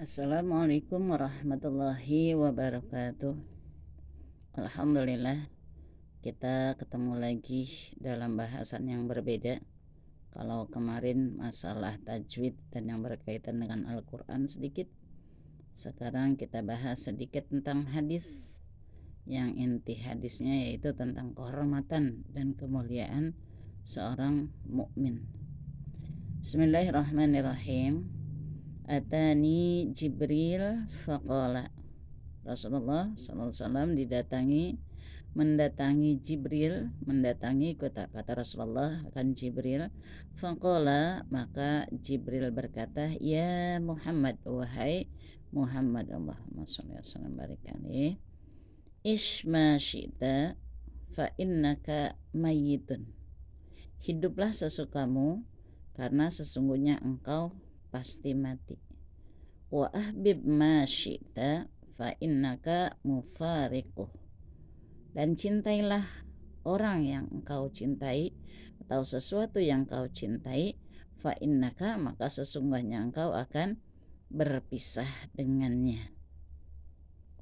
Assalamualaikum warahmatullahi wabarakatuh. Alhamdulillah, kita ketemu lagi dalam bahasan yang berbeda. Kalau kemarin masalah tajwid dan yang berkaitan dengan Al-Quran sedikit, sekarang kita bahas sedikit tentang hadis. Yang inti hadisnya yaitu tentang kehormatan dan kemuliaan seorang mukmin. Bismillahirrahmanirrahim. Atani Jibril faqala. Rasulullah SAW mendatangi Jibril, kata Rasulullah akan Jibril. Faqala, maka Jibril berkata, ya Muhammad, wahai Muhammad, Allahumma shalli wa sallim barik alaihi, Ishma syi'ta fa innaka mayyitun. Hiduplah sesukamu karena sesungguhnya engkau pasti mati. Wa ahbib ma syi'ta fa innaka mufariquh. Dan cintailah orang yang engkau cintai atau sesuatu yang engkau cintai, fa innaka, maka sesungguhnya engkau akan berpisah dengannya.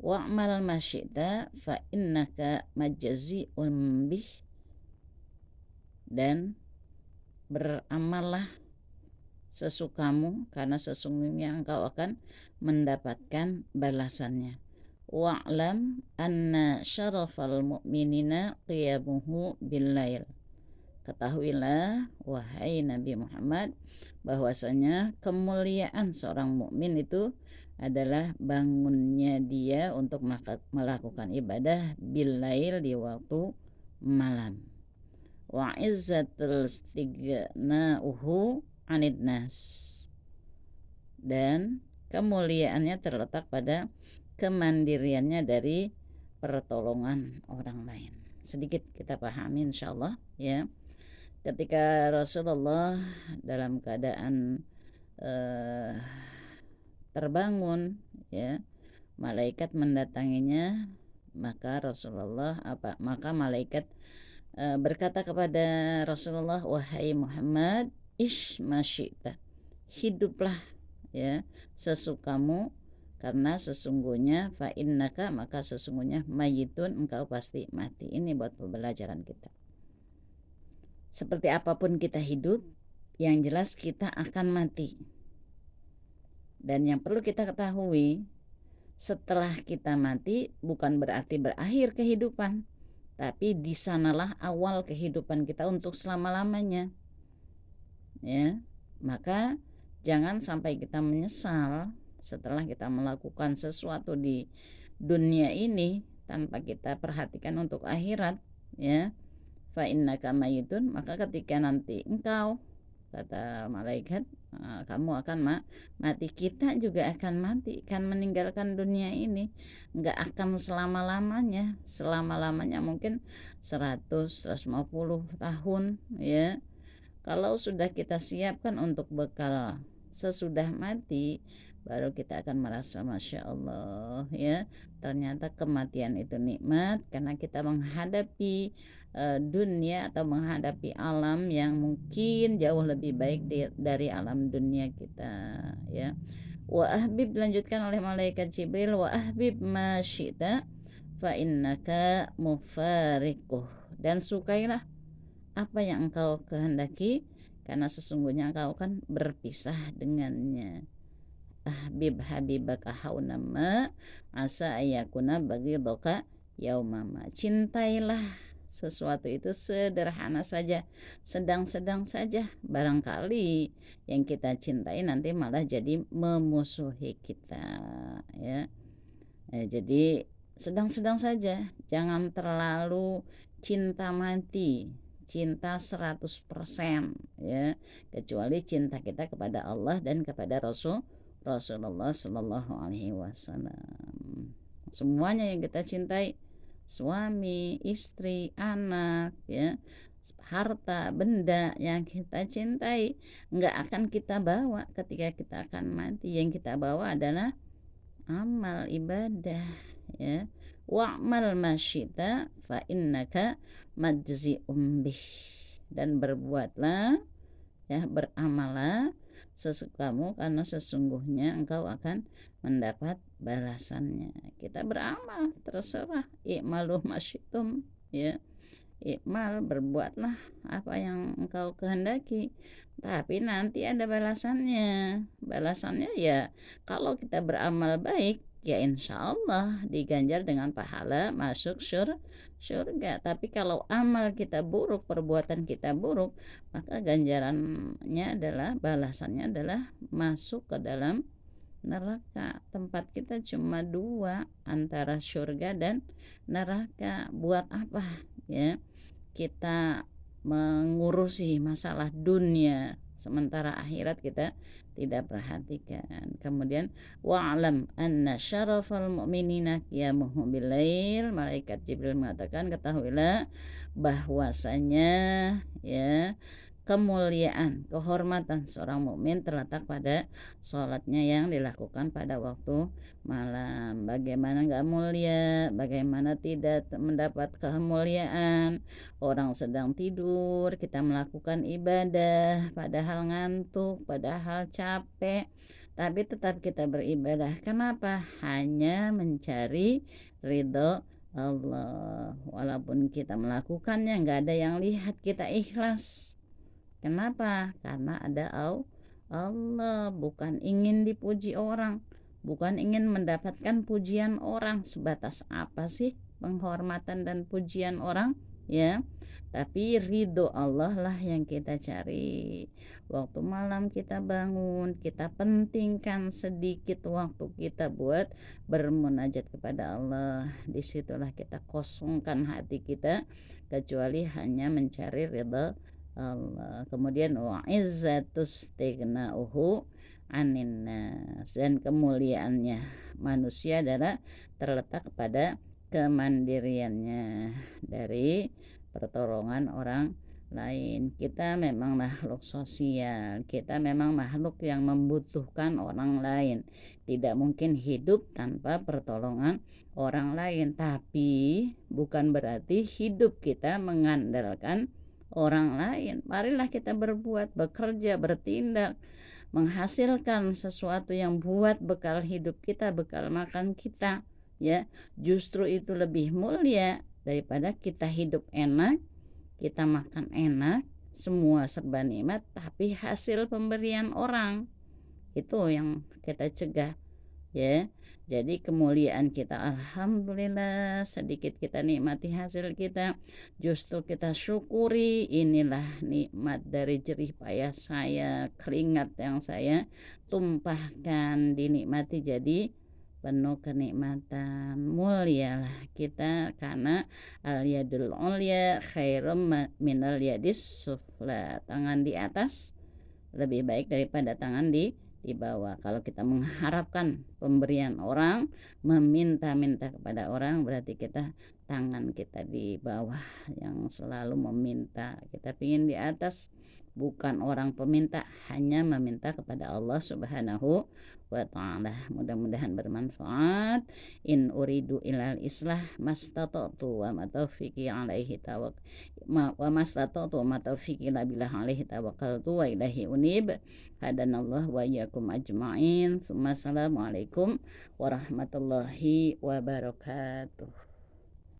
Wa'mal ma syi'ta fa innaka majzi'un bih. Dan beramallah sesukamu karena sesungguhnya engkau akan mendapatkan balasannya. Wa'lam anna syarafal mu'minina qiyamuhu bil-lail. Ketahuilah wahai Nabi Muhammad bahwasanya kemuliaan seorang mukmin itu adalah bangunnya dia untuk melakukan ibadah bil-lail, di waktu malam. Wa izzatul istighna'uhu anid nas. Dan kemuliaannya terletak pada kemandiriannya dari pertolongan orang lain. Sedikit kita pahami insyaallah ya. Ketika Rasulullah dalam keadaan terbangun ya, malaikat mendatanginya, maka malaikat berkata kepada Rasulullah, wahai Muhammad, ish masyita, hiduplah ya sesukamu karena sesungguhnya fa innaka, maka sesungguhnya mayitun, engkau pasti mati. Ini buat pembelajaran kita. Seperti apapun kita hidup, yang jelas kita akan mati. Dan yang perlu kita ketahui, setelah kita mati bukan berarti berakhir kehidupan, tapi di sanalah awal kehidupan kita untuk selama-lamanya. Ya, maka jangan sampai kita menyesal setelah kita melakukan sesuatu di dunia ini tanpa kita perhatikan untuk akhirat, ya. Fa innaka mayitun, maka ketika nanti engkau, kata malaikat, kamu akan mati, kita juga akan mati, akan meninggalkan dunia ini. Enggak akan selama-lamanya. Selama-lamanya mungkin 100-150 tahun, ya. Kalau sudah kita siapkan untuk bekal sesudah mati, baru kita akan merasa Masya Allah ya, ternyata kematian itu nikmat, karena kita menghadapi dunia atau menghadapi alam yang mungkin jauh lebih baik dari alam dunia kita ya. Wa ahbib, dilanjutkan oleh malaikat Jibril, wa ahbib ma syi'ta fa innaka mufariquh. Dan sukailah apa yang engkau kehendaki, karena sesungguhnya engkau akan berpisah dengannya. Ahbib habibaka haunama asa ayakuna baghidaka yaumama. Cintailah sesuatu itu sederhana saja, sedang-sedang saja. Barangkali yang kita cintai nanti malah jadi memusuhi kita ya. Jadi sedang-sedang saja, jangan terlalu cinta mati, cinta 100% ya, kecuali cinta kita kepada Allah dan kepada Rasulullah Sallallahu Alaihi Wasallam. Semuanya yang kita cintai, suami, istri, anak ya, harta, benda yang kita cintai, nggak akan kita bawa ketika kita akan mati. Yang kita bawa adalah amal ibadah ya. Wa'mal masyita fa innaka majzi'um bih. Dan berbuatlah ya, beramallah sesukamu karena sesungguhnya engkau akan mendapat balasannya. Kita beramal terserah, i'malu masyitum, ya. Ikmal, berbuatlah apa yang engkau kehendaki, tapi nanti ada balasannya. Balasannya ya kalau kita beramal baik, ya insya Allah diganjar dengan pahala masuk surga. Tapi kalau amal kita buruk, perbuatan kita buruk, maka ganjarannya adalah, balasannya adalah masuk ke dalam neraka. Tempat kita cuma dua, antara surga dan neraka. Buat apa ya kita mengurusi masalah dunia sementara akhirat kita tidak perhatikan. Kemudian wa'lam anna syarafal mu'minina qiyamuhum bilail. Malaikat Jibril mengatakan, ketahuilah bahwasanya ya kemuliaan, kehormatan seorang mukmin terletak pada sholatnya yang dilakukan pada waktu malam. Bagaimana nggak mulia, bagaimana tidak mendapat kemuliaan. Orang sedang tidur, kita melakukan ibadah, padahal ngantuk, padahal capek, tapi tetap kita beribadah. Kenapa? Hanya mencari ridho Allah. Walaupun kita melakukannya, nggak ada yang lihat, kita ikhlas. Kenapa? Karena ada Allah, bukan ingin dipuji orang, bukan ingin mendapatkan pujian orang. Sebatas apa sih penghormatan dan pujian orang? Ya, tapi ridho Allah lah yang kita cari. Waktu malam kita bangun, kita pentingkan sedikit waktu kita buat bermunajat kepada Allah. Disitulah kita kosongkan hati kita, kecuali hanya mencari ridho Allah. Kemudian wa'izzatus tighna'uhu anin nas, dan kemuliaannya manusia adalah terletak pada kemandiriannya dari pertolongan orang lain. Kita memang makhluk sosial, kita memang makhluk yang membutuhkan orang lain. Tidak mungkin hidup tanpa pertolongan orang lain, tapi bukan berarti hidup kita mengandalkan orang lain. Marilah kita berbuat, bekerja, bertindak, menghasilkan sesuatu yang buat bekal hidup kita, bekal makan kita, ya. Justru itu lebih mulia daripada kita hidup enak, kita makan enak, semua serba nikmat, tapi hasil pemberian orang itu yang kita cegah, ya. Jadi kemuliaan kita, alhamdulillah, sedikit kita nikmati hasil kita, justru kita syukuri. Inilah nikmat dari jerih payah saya, keringat yang saya tumpahkan, dinikmati jadi penuh kenikmatan. Mulialah kita karena al yadul ulya khairum minal yadis sufla. Tangan di atas lebih baik daripada tangan di bawah. Kalau kita mengharapkan pemberian orang, meminta-minta kepada orang, berarti kita tangan kita di bawah yang selalu meminta. Kita ingin di atas, bukan orang peminta, hanya meminta kepada Allah Subhanahu wa ta'ala. Mudah-mudahan bermanfaat. In uridu ilal islah mastata'tu wa ma taufiqi alaihi tawakkaltu wa ilaihi unib. Hadanallah wa iyyakum ajma'in. Assalamualaikum warahmatullahi wabarakatuh.